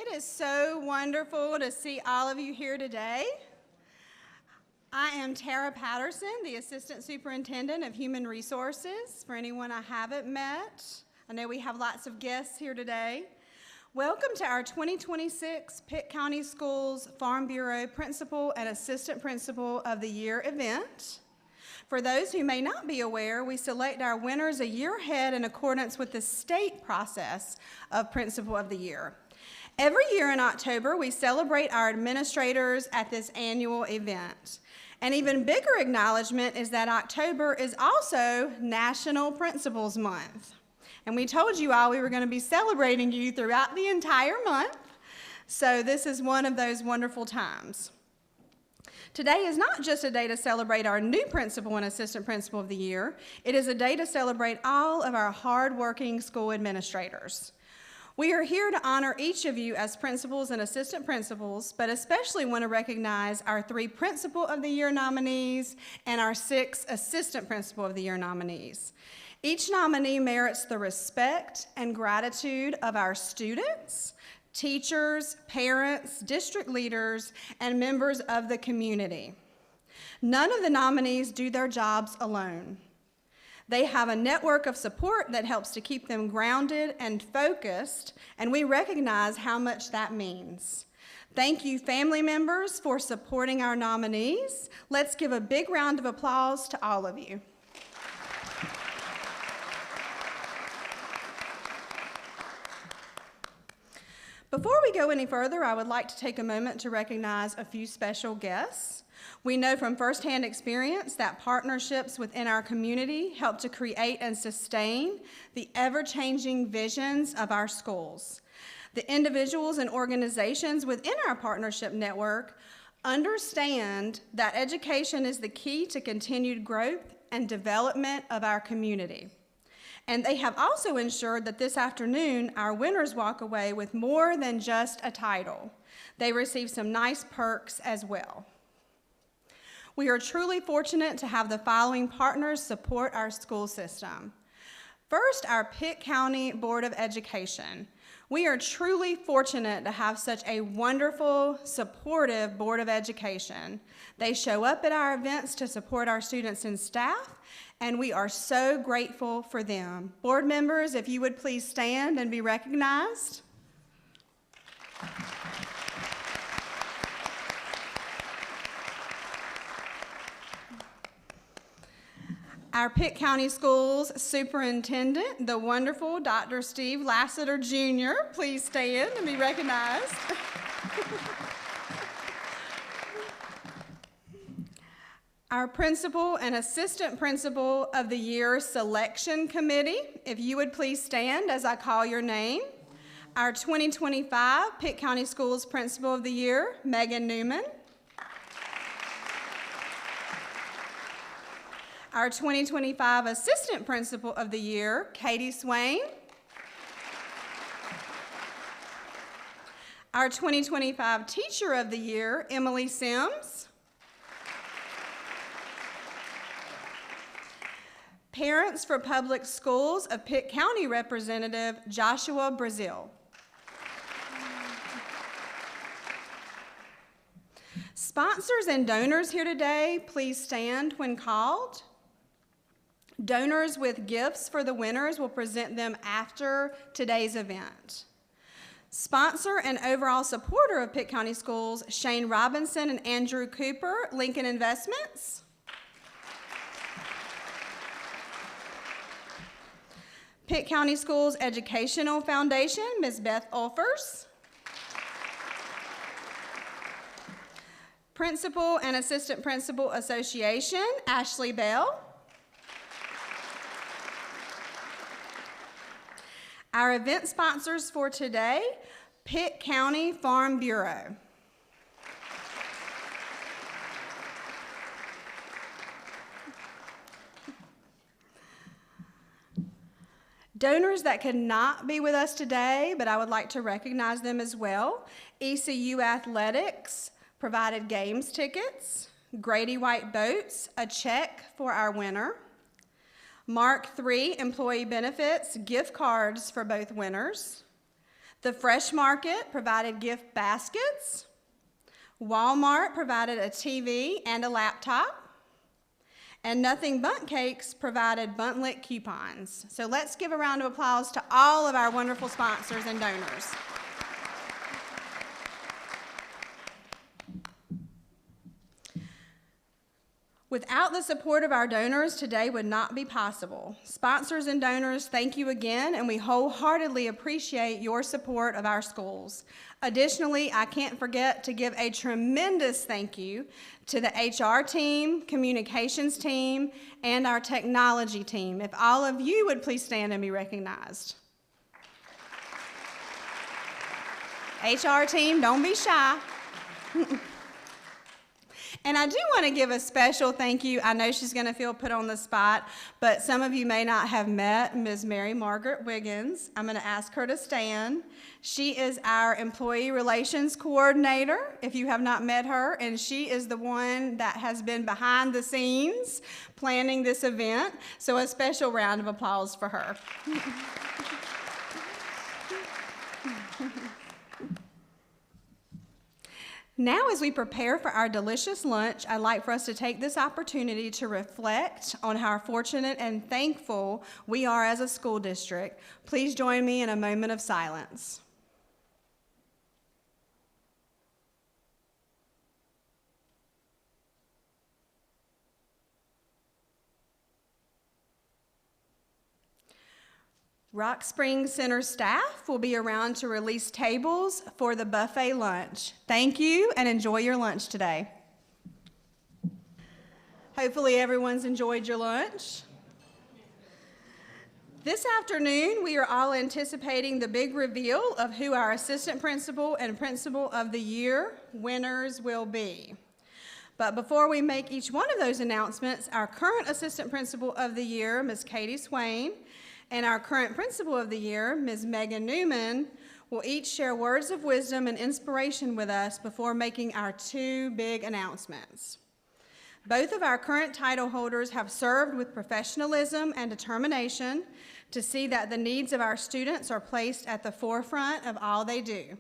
It is so wonderful to see all of you here today. I am Tara Patterson, the Assistant Superintendent of Human Resources. For anyone I haven't met, I know we have lots of guests here today. Welcome to our 2026 Pitt County Schools Farm Bureau Principal and Assistant Principal of the Year event. For those who may not be aware, we select our winners a year ahead in accordance with the state process of Principal of the Year. Every year in October, we celebrate our administrators at this annual event. An even bigger acknowledgement is that October is also National Principals Month. And we told you all we were going to be celebrating you throughout the entire month. So this is one of those wonderful times. Today is not just a day to celebrate our new principal and assistant principal of the year. It is a day to celebrate all of our hardworking school administrators. We are here to honor each of you as principals and assistant principals, but especially want to recognize our 3 Principal of the Year nominees and our 6 Assistant Principal of the Year nominees. Each nominee merits the respect and gratitude of our students, teachers, parents, district leaders, and members of the community. None of the nominees do their jobs alone. They have a network of support that helps to keep them grounded and focused, and we recognize how much that means. Thank you, family members, for supporting our nominees. Let's give a big round of applause to all of you. Before we go any further, I would like to take a moment to recognize a few special guests. We know from firsthand experience that partnerships within our community help to create and sustain the ever-changing visions of our schools. The individuals and organizations within our partnership network understand that education is the key to continued growth and development of our community. And they have also ensured that this afternoon, our winners walk away with more than just a title. They receive some nice perks as well. We are truly fortunate to have the following partners support our school system. First, our Pitt County Board of Education. We are truly fortunate to have such a wonderful, supportive Board of Education. They show up at our events to support our students and staff, and we are so grateful for them. Board members, if you would please stand and be recognized. Our Pitt County Schools Superintendent, the wonderful Dr. Steve Lassiter Jr., please stand and be recognized. Our Principal and Assistant Principal of the Year Selection Committee, if you would please stand as I call your name. Our 2025 Pitt County Schools Principal of the Year, Megan Newman. Our 2025 Assistant Principal of the Year, Katie Swain. Our 2025 Teacher of the Year, Emily Sims. Parents for Public Schools of Pitt County Representative, Joshua Brazil. Sponsors and donors here today, please stand when called. Donors with gifts for the winners will present them after today's event. Sponsor and overall supporter of Pitt County Schools, Shane Robinson and Andrew Cooper, Lincoln Investments. Pitt County Schools Educational Foundation, Ms. Beth Ulfers. Principal and Assistant Principal Association, Ashley Bell. Our event sponsors for today, Pitt County Farm Bureau. Donors that could not be with us today, but I would like to recognize them as well. ECU Athletics provided games tickets, Grady White Boats, a check for our winner. Mark III Employee Benefits, gift cards for both winners. The Fresh Market provided gift baskets. Walmart provided a TV and a laptop. And Nothing Bundt Cakes provided Buntlet coupons. So let's give a round of applause to all of our wonderful sponsors and donors. Without the support of our donors, today would not be possible. Sponsors and donors, thank you again, and we wholeheartedly appreciate your support of our schools. Additionally, I can't forget to give a tremendous thank you to the HR team, communications team, and our technology team. If all of you would please stand and be recognized. HR team, don't be shy. And I do want to give a special thank you. I know she's going to feel put on the spot, but some of you may not have met Ms. Mary Margaret Wiggins. I'm going to ask her to stand. She is our Employee Relations Coordinator, if you have not met her, and she is the one that has been behind the scenes planning this event. So a special round of applause for her. Now, as we prepare for our delicious lunch, I'd like for us to take this opportunity to reflect on how fortunate and thankful we are as a school district. Please join me in a moment of silence. Rock Springs Center staff will be around to release tables for the buffet lunch. Thank you and enjoy your lunch today. Hopefully everyone's enjoyed your lunch. This afternoon, we are all anticipating the big reveal of who our Assistant Principal and Principal of the Year winners will be. But before we make each one of those announcements, our current Assistant Principal of the Year, Ms. Katie Swain, and our current Principal of the Year, Ms. Megan Newman, will each share words of wisdom and inspiration with us before making our two big announcements. Both of our current title holders have served with professionalism and determination to see that the needs of our students are placed at the forefront of all they do.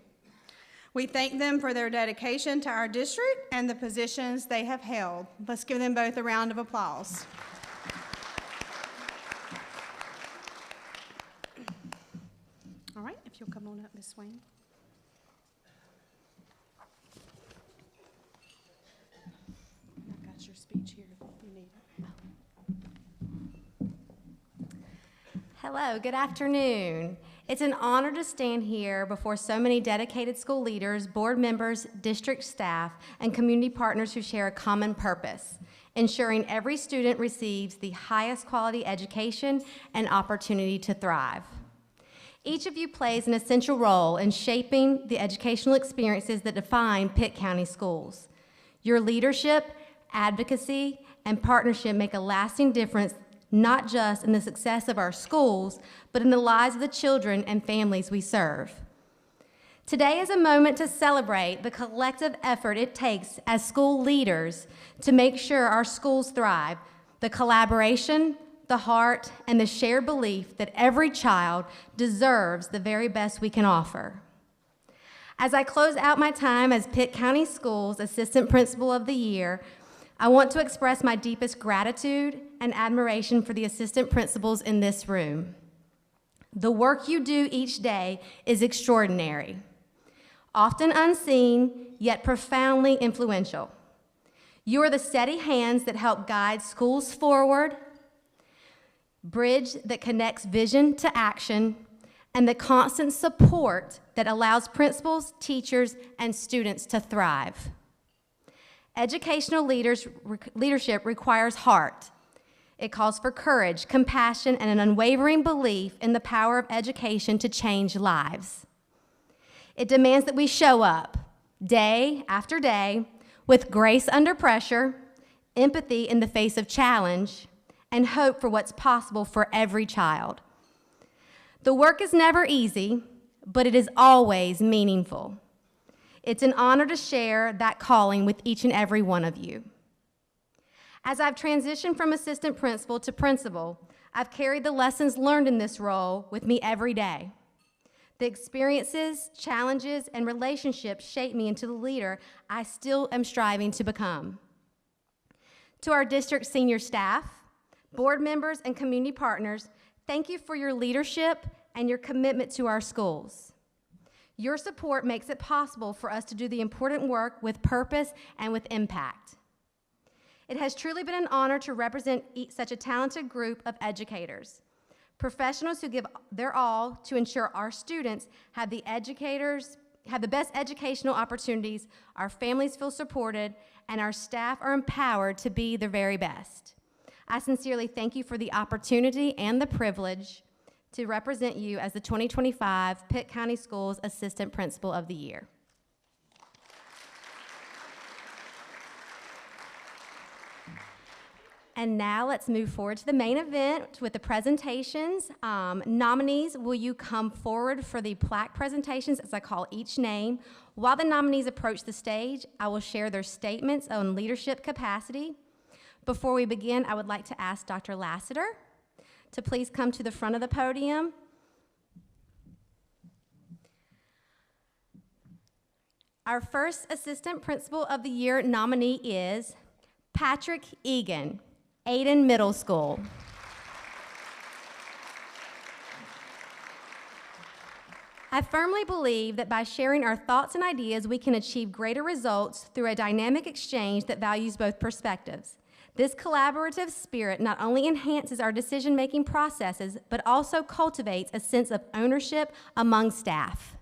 We thank them for their dedication to our district and the positions they have held. Let's give them both a round of applause. All right, if you'll come on up, Ms. Swain. I've got your speech here if you need it. Hello, good afternoon. It's an honor to stand here before so many dedicated school leaders, board members, district staff, and community partners who share a common purpose, ensuring every student receives the highest quality education and opportunity to thrive. Each of you plays an essential role in shaping the educational experiences that define Pitt County schools. Your leadership, advocacy, and partnership make a lasting difference not just in the success of our schools, but in the lives of the children and families we serve. Today is a moment to celebrate the collective effort it takes as school leaders to make sure our schools thrive, the collaboration, the heart, and the shared belief that every child deserves the very best we can offer. As I close out my time as Pitt County Schools Assistant Principal of the Year, I want to express my deepest gratitude and admiration for the assistant principals in this room. The work you do each day is extraordinary, often unseen, yet profoundly influential. You are the steady hands that help guide schools forward, bridge that connects vision to action, and the constant support that allows principals, teachers, and students to thrive. Educational leadership requires heart. It calls for courage, compassion, and an unwavering belief in the power of education to change lives. It demands that we show up day after day with grace under pressure, empathy in the face of challenge, and hope for what's possible for every child. The work is never easy, but it is always meaningful. It's an honor to share that calling with each and every one of you. As I've transitioned from assistant principal to principal, I've carried the lessons learned in this role with me every day. The experiences, challenges, and relationships shape me into the leader I still am striving to become. To our district senior staff, board members, and community partners, thank you for your leadership and your commitment to our schools. Your support makes it possible for us to do the important work with purpose and with impact. It has truly been an honor to represent such a talented group of educators, professionals who give their all to ensure our students have the best educational opportunities, our families feel supported, and our staff are empowered to be their very best. I sincerely thank you for the opportunity and the privilege to represent you as the 2025 Pitt County Schools Assistant Principal of the Year. And now let's move forward to the main event with the presentations. Nominees, will you come forward for the plaque presentations as I call each name? While the nominees approach the stage, I will share their statements on leadership capacity. Before we begin, I would like to ask Dr. Lassiter to please come to the front of the podium. Our first Assistant Principal of the Year nominee is Patrick Egan, Ayden Middle School. I firmly believe that by sharing our thoughts and ideas, we can achieve greater results through a dynamic exchange that values both perspectives. This collaborative spirit not only enhances our decision-making processes, but also cultivates a sense of ownership among staff.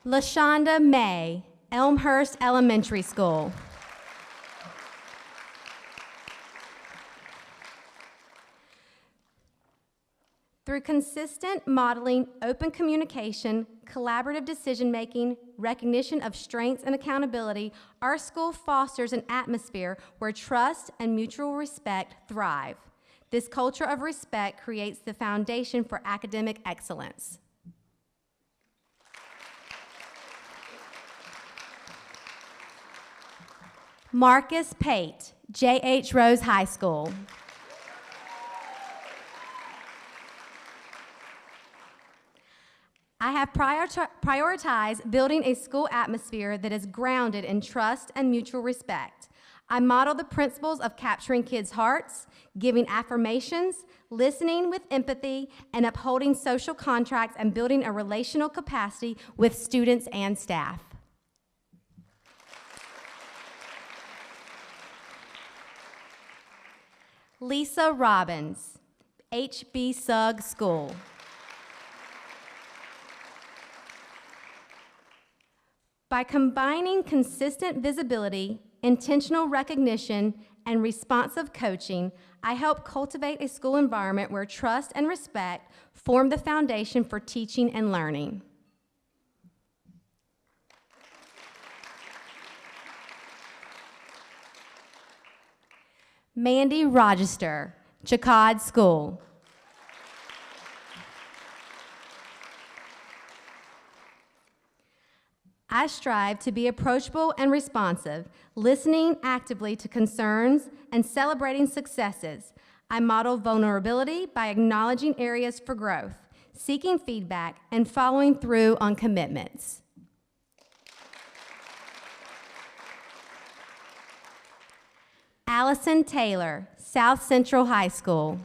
LaShonda May, Elmhurst Elementary School. Through consistent modeling, open communication, collaborative decision-making, recognition of strengths and accountability, our school fosters an atmosphere where trust and mutual respect thrive. This culture of respect creates the foundation for academic excellence. Marcus Pate, J.H. Rose High School. I have prioritized building a school atmosphere that is grounded in trust and mutual respect. I model the principles of capturing kids' hearts, giving affirmations, listening with empathy, and upholding social contracts and building a relational capacity with students and staff. Lisa Robbins, H.B. Sugg School. By combining consistent visibility, intentional recognition, and responsive coaching, I help cultivate a school environment where trust and respect form the foundation for teaching and learning. Mandy Rogister, Chicod School. I strive to be approachable and responsive, listening actively to concerns and celebrating successes. I model vulnerability by acknowledging areas for growth, seeking feedback, and following through on commitments. Allison Taylor, South Central High School.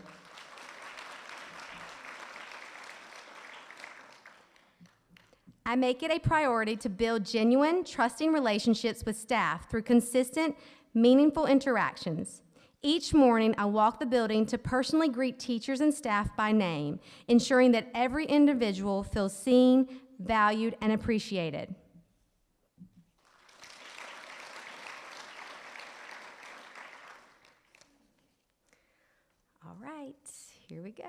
I make it a priority to build genuine, trusting relationships with staff through consistent, meaningful interactions. Each morning, I walk the building to personally greet teachers and staff by name, ensuring that every individual feels seen, valued, and appreciated. All right, here we go.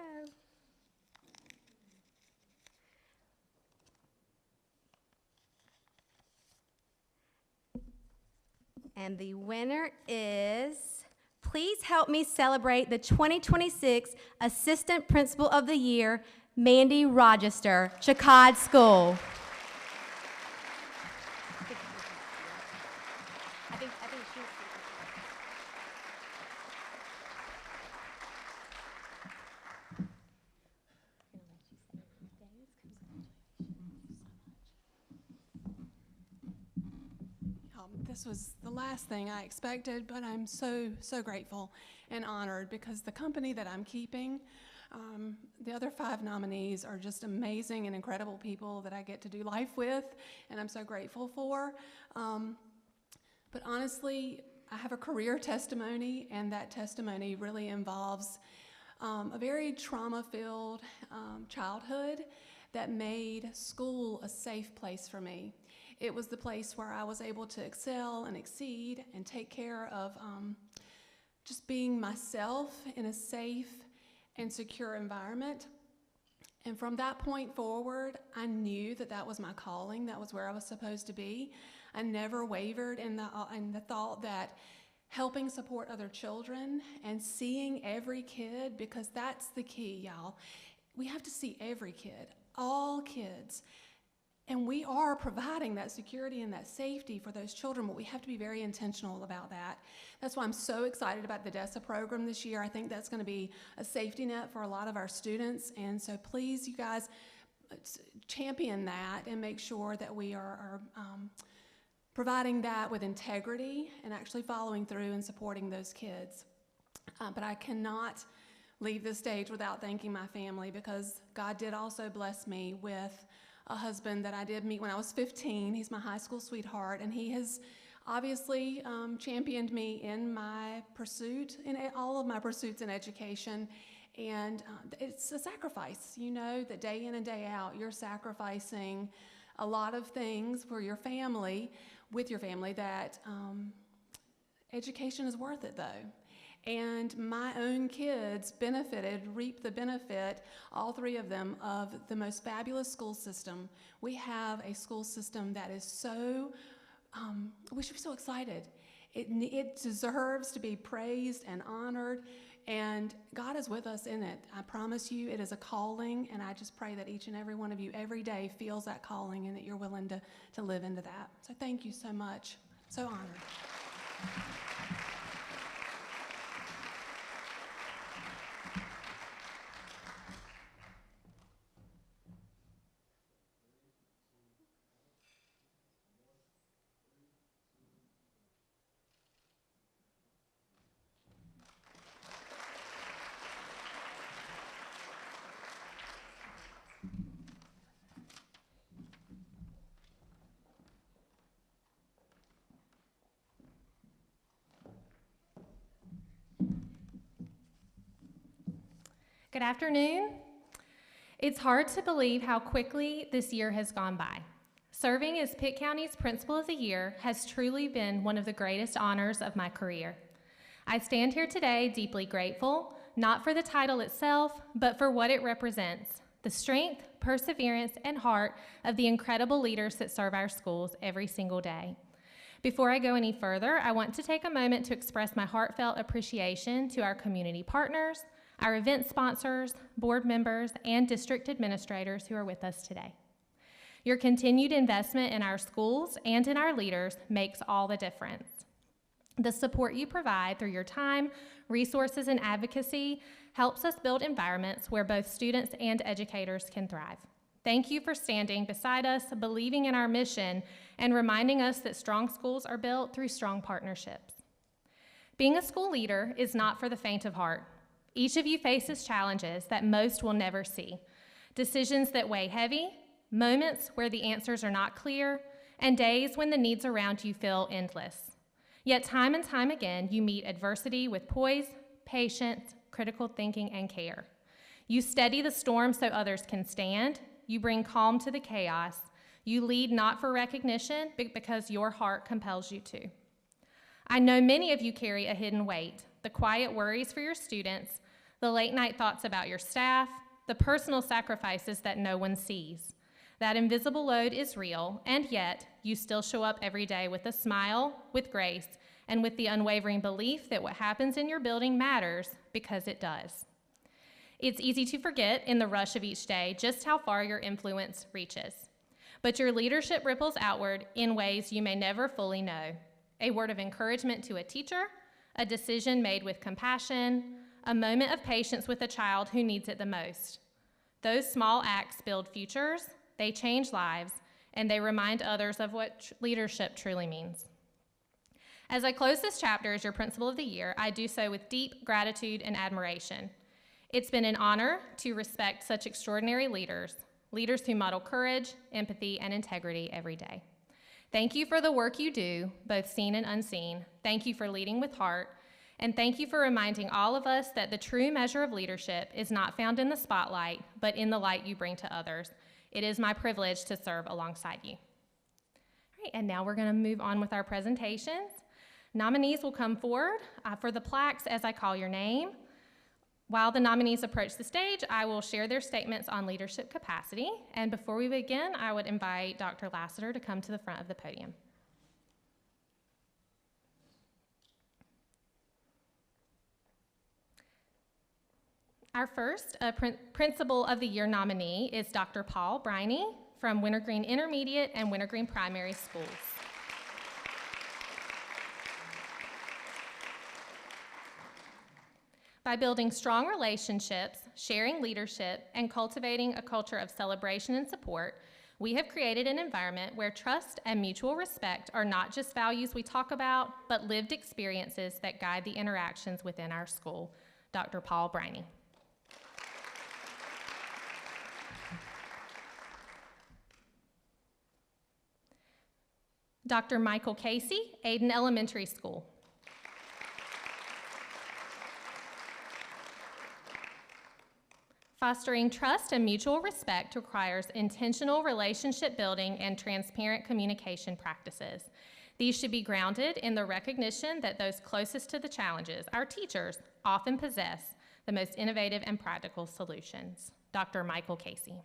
And the winner is, please help me celebrate the 2026 Assistant Principal of the Year, Mandy Rogister, Chicod School. I This was the last thing I expected, but I'm so grateful and honored because the company that I'm keeping, the other 5 nominees are just amazing and incredible people that I get to do life with, and I'm so grateful for. But honestly, I have a career testimony, and that testimony really involves a very trauma-filled childhood that made school a safe place for me. It was the place where I was able to excel and exceed and take care of just being myself in a safe and secure environment. And from that point forward, I knew that that was my calling. That was where I was supposed to be. I never wavered in the thought that helping support other children and seeing every kid, because that's the key, y'all. We have to see every kid, all kids. And we are providing that security and that safety for those children, but we have to be very intentional about that. That's why I'm so excited about the DESA program this year. I think that's going to be a safety net for a lot of our students. And so please, you guys, champion that and make sure that we are providing that with integrity and actually following through and supporting those kids. But I cannot leave this stage without thanking my family, because God did also bless me with a husband that I did meet when I was 15. He's my high school sweetheart, and he has obviously championed me in my pursuit, in all of my pursuits in education. And it's a sacrifice, you know, that day in and day out, you're sacrificing a lot of things for your family, with your family, that education is worth it, though. And my own kids reaped the benefit, all 3 of them, of the most fabulous school system. We have a school system that is so, we should be so excited. It deserves to be praised and honored, and God is with us in it. I promise you, it is a calling, and I just pray that each and every one of you every day feels that calling and that you're willing to live into that. So thank you so much. So honored. Good afternoon. It's hard to believe how quickly this year has gone by. Serving as Pitt County's Principal of the Year has truly been one of the greatest honors of my career. I stand here today deeply grateful, not for the title itself, but for what it represents: the strength, perseverance, and heart of the incredible leaders that serve our schools every single day. Before I go any further, I want to take a moment to express my heartfelt appreciation to our community partners, our event sponsors, board members, and district administrators who are with us today. Your continued investment in our schools and in our leaders makes all the difference. The support you provide through your time, resources, and advocacy helps us build environments where both students and educators can thrive. Thank you for standing beside us, believing in our mission, and reminding us that strong schools are built through strong partnerships. Being a school leader is not for the faint of heart. Each of you faces challenges that most will never see, decisions that weigh heavy, moments where the answers are not clear, and days when the needs around you feel endless. Yet time and time again, you meet adversity with poise, patience, critical thinking, and care. You steady the storm so others can stand. You bring calm to the chaos. You lead not for recognition, but because your heart compels you to. I know many of you carry a hidden weight: the quiet worries for your students, the late night thoughts about your staff, the personal sacrifices that no one sees. That invisible load is real, and yet you still show up every day with a smile, with grace, and with the unwavering belief that what happens in your building matters, because it does. It's easy to forget in the rush of each day just how far your influence reaches. But your leadership ripples outward in ways you may never fully know. a word of encouragement to a teacher, a decision made with compassion, a moment of patience with a child who needs it the most. Those small acts build futures, they change lives, and they remind others of what leadership truly means. As I close this chapter as your Principal of the Year, I do so with deep gratitude and admiration. It's been an honor to respect such extraordinary leaders who model courage, empathy, and integrity every day. Thank you for the work you do, both seen and unseen. Thank you for leading with heart. And thank you for reminding all of us that the true measure of leadership is not found in the spotlight, but in the light you bring to others. It is my privilege to serve alongside you. All right, and now we're going to move on with our presentations. Nominees will come forward for the plaques as I call your name. While the nominees approach the stage, I will share their statements on leadership capacity. And before we begin, I would invite Dr. Lassiter to come to the front of the podium. Our first Principal of the Year nominee is Dr. Paul Briney from Wintergreen Intermediate and Wintergreen Primary Schools. By building strong relationships, sharing leadership, and cultivating a culture of celebration and support, we have created an environment where trust and mutual respect are not just values we talk about, but lived experiences that guide the interactions within our school. Dr. Paul Briney. Dr. Michael Casey, Ayden Elementary School. Fostering trust and mutual respect requires intentional relationship building and transparent communication practices. These should be grounded in the recognition that those closest to the challenges, our teachers, often possess the most innovative and practical solutions. Dr. Michael Casey.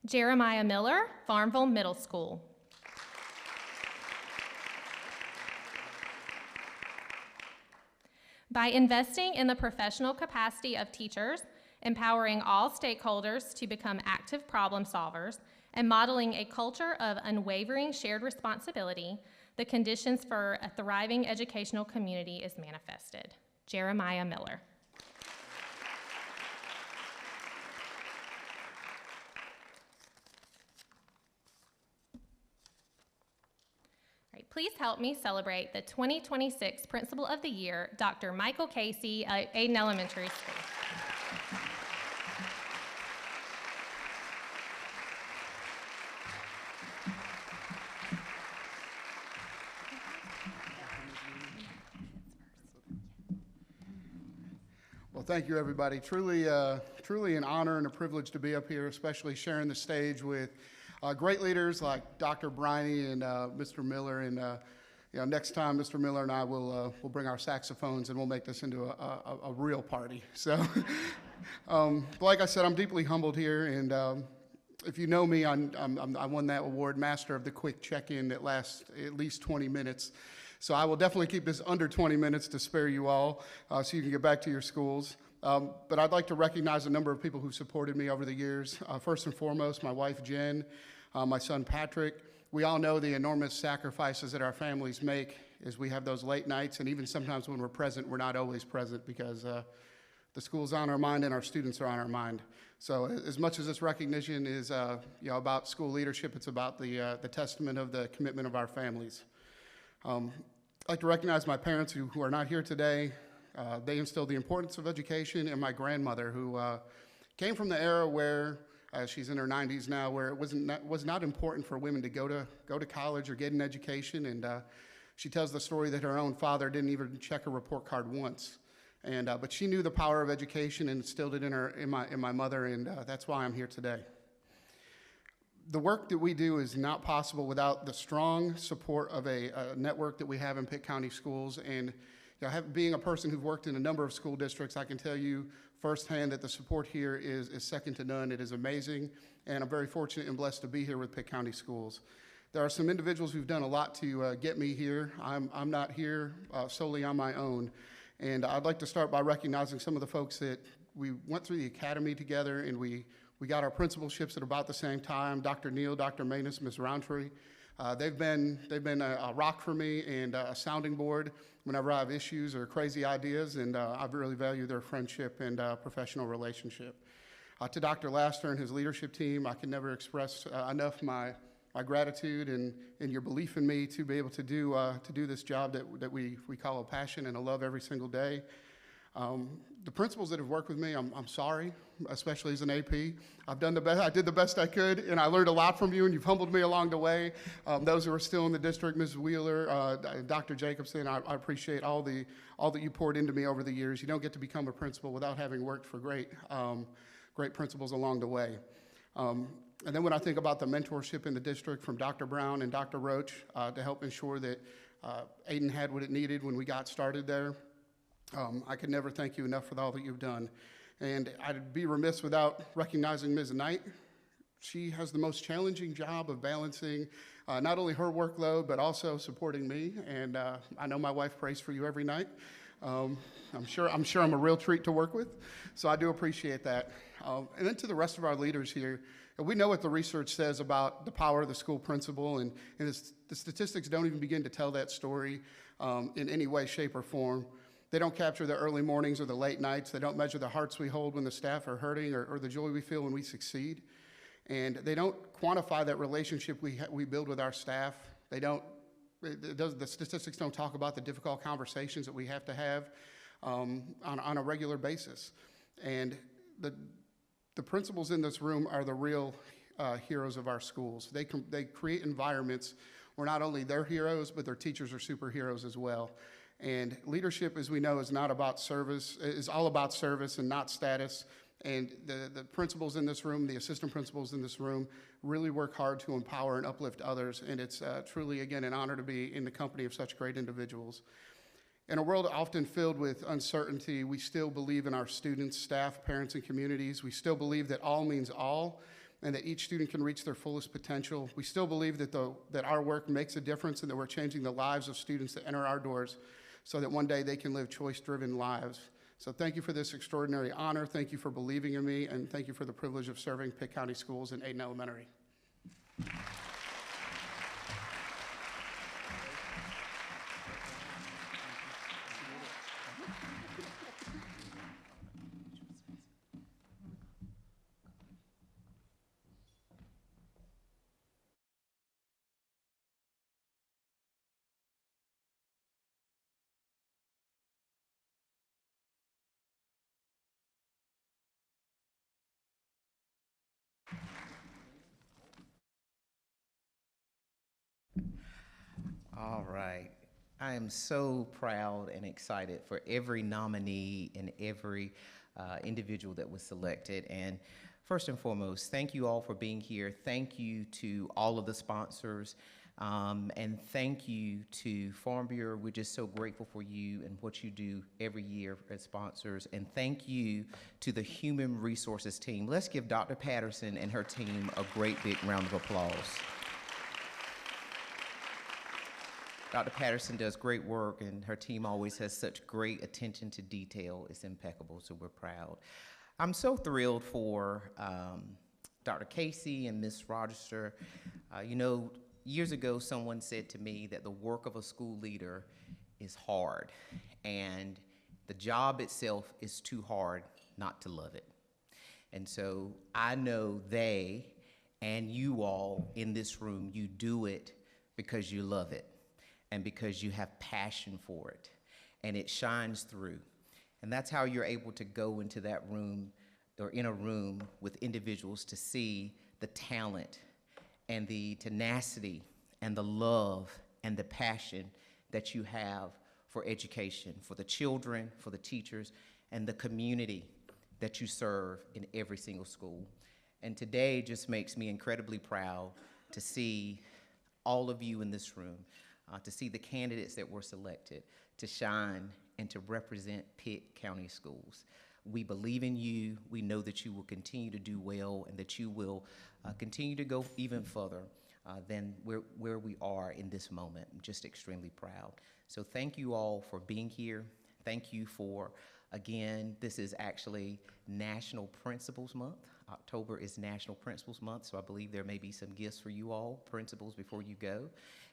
Jeremiah Miller, Farmville Middle School. By investing in the professional capacity of teachers, empowering all stakeholders to become active problem solvers, and modeling a culture of unwavering shared responsibility, the conditions for a thriving educational community is manifested. Jeremiah Miller. Please help me celebrate the 2026 Principal of the Year, Dr. Michael Casey at Ayden Elementary School. Well, thank you, everybody. Truly an honor and a privilege to be up here, especially sharing the stage with great leaders like Dr. Briney and Mr. Miller, and next time Mr. Miller and I will bring our saxophones and we'll make this into a real party. So, like I said, I'm deeply humbled here, and if you know me, I won that award, Master of the Quick Check-In, that lasts at least 20 minutes. So I will definitely keep this under 20 minutes to spare you all, so you can get back to your schools. But I'd like to recognize a number of people who supported me over the years. First and foremost, my wife, Jen, my son, Patrick. We all know the enormous sacrifices that our families make as we have those late nights, and even sometimes when we're present, we're not always present because the school's on our mind and our students are on our mind. So as much as this recognition is about school leadership, it's about the testament of the commitment of our families. I'd like to recognize my parents who are not here today. They instilled the importance of education, and my grandmother, who came from the era where, she's in her 90s now, where it was not important for women to go to college or get an education. And she tells the story that her own father didn't even check a report card once. And but she knew the power of education and instilled it in my mother, and that's why I'm here today. The work that we do is not possible without the strong support of a network that we have in Pitt County Schools. And being a person who's worked in a number of school districts, I can tell you firsthand that the support here is second to none. It is amazing, and I'm very fortunate and blessed to be here with Pitt County Schools. There are some individuals who've done a lot to get me here. I'm not here solely on my own, and I'd like to start by recognizing some of the folks that we went through the academy together, and we We got our principalships at about the same time. Dr. Neal, Dr. Manus, Ms. Roundtree. They've been a rock for me and a sounding board whenever I have issues or crazy ideas, and I really value their friendship and professional relationship. To Dr. Laster and his leadership team, I can never express enough my gratitude and your belief in me to be able to do this job that we call a passion and a love every single day. The principals that have worked with me, I'm sorry, especially as an AP. I've done the best. I did the best I could, and I learned a lot from you, and you've humbled me along the way. Those who are still in the district, Ms. Wheeler, Dr. Jacobson, I appreciate all that you poured into me over the years. You don't get to become a principal without having worked for great principals along the way. And then when I think about the mentorship in the district from Dr. Brown and Dr. Roach to help ensure that Aiden had what it needed when we got started there, I could never thank you enough for all that you've done. And I'd be remiss without recognizing Ms. Knight. She has the most challenging job of balancing not only her workload, but also supporting me. And I know my wife prays for you every night. I'm sure I'm a real treat to work with, so I do appreciate that. And then to the rest of our leaders here, we know what the research says about the power of the school principal, and the statistics don't even begin to tell that story in any way, shape, or form. They don't capture the early mornings or the late nights. They don't measure the hearts we hold when the staff are hurting or the joy we feel when we succeed. And they don't quantify that relationship we build with our staff. The statistics don't talk about the difficult conversations that we have to have on a regular basis. And the principals in this room are the real heroes of our schools. They create environments where not only they're heroes, but their teachers are superheroes as well. And leadership, as we know, is not about service, is all about service and not status. And the principals in this room, the assistant principals in this room, really work hard to empower and uplift others. And it's truly, again, an honor to be in the company of such great individuals. In a world often filled with uncertainty, we still believe in our students, staff, parents, and communities. We still believe that all means all, and that each student can reach their fullest potential. We still believe that our work makes a difference and that we're changing the lives of students that enter our doors so that one day they can live choice-driven lives. So thank you for this extraordinary honor. Thank you for believing in me, and thank you for the privilege of serving Pitt County Schools and Aiden Elementary. All right. I am so proud and excited for every nominee and every individual that was selected. And first and foremost, thank you all for being here. Thank you to all of the sponsors. And thank you to Farm Bureau. We're just so grateful for you and what you do every year as sponsors. And thank you to the Human Resources team. Let's give Dr. Patterson and her team a great big round of applause. Dr. Patterson does great work, and her team always has such great attention to detail. It's impeccable, so we're proud. I'm so thrilled for Dr. Casey and Ms. Rochester. You know, years ago, someone said to me that the work of a school leader is hard, and the job itself is too hard not to love it. And so I know they and you all in this room, you do it because you love it and because you have passion for it, and it shines through. And that's how you're able to go into that room or in a room with individuals to see the talent and the tenacity and the love and the passion that you have for education, for the children, for the teachers, and the community that you serve in every single school. And today just makes me incredibly proud to see all of you in this room, to see the candidates that were selected to shine and to represent Pitt County Schools. We believe in you. We know that you will continue to do well and that you will continue to go even further than where we are in this moment. I'm just extremely proud. So thank you all for being here. Thank you for, again, this is actually National Principals Month. October is National Principals Month, so I believe there may be some gifts for you all, principals, before you go.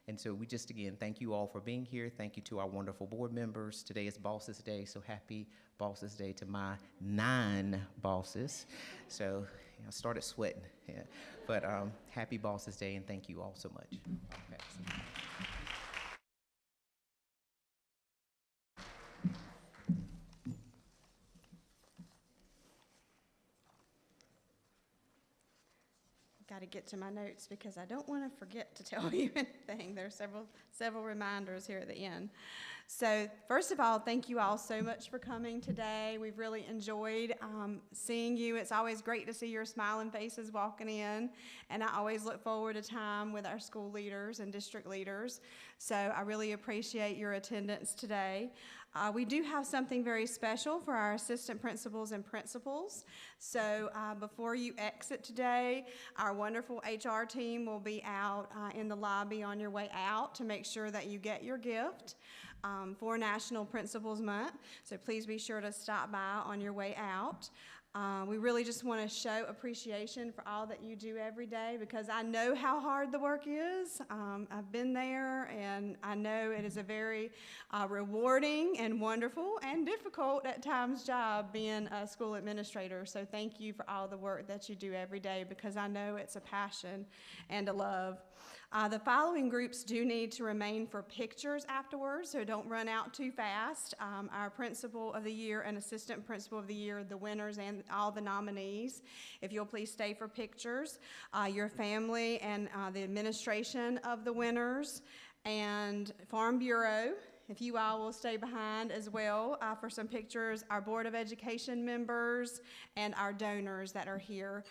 And so we just, again, thank you all for being here. Thank you to our wonderful board members. Today is Bosses Day, so happy Bosses Day to my 9 bosses. So I started sweating, yeah. But happy Bosses Day, and thank you all so much. Got to get to my notes because I don't want to forget to tell you anything. There are several reminders here at the end. So first of all, thank you all so much for coming today. We've really enjoyed seeing you. It's always great to see your smiling faces walking in, and I always look forward to time with our school leaders and district leaders. So I really appreciate your attendance today. We do have something very special for our assistant principals and principals. So before you exit today, our wonderful HR team will be out in the lobby on your way out to make sure that you get your gift for National Principals Month. So please be sure to stop by on your way out. We really just want to show appreciation for all that you do every day, because I know how hard the work is. I've been there, and I know it is a very rewarding and wonderful and difficult at times job being a school administrator. So thank you for all the work that you do every day, because I know it's a passion and a love. The following groups do need to remain for pictures afterwards, so don't run out too fast. Our Principal of the Year and Assistant Principal of the Year, the winners and all the nominees, if you'll please stay for pictures. Your family and the administration of the winners, and Farm Bureau, if you all will stay behind as well for some pictures, our Board of Education members, and our donors that are here.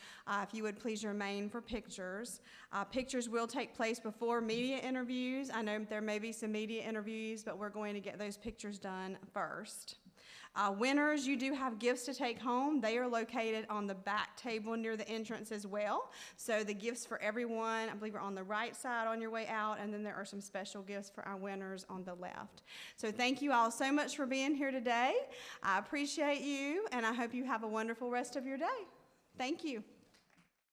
If you would please remain for pictures. Pictures will take place before media interviews. I know there may be some media interviews, but we're going to get those pictures done first. Winners, you do have gifts to take home. They are located on the back table near the entrance as well. So the gifts for everyone, I believe, are on the right side on your way out, and then there are some special gifts for our winners on the left. So thank you all so much for being here today. I appreciate you, and I hope you have a wonderful rest of your day. Thank you.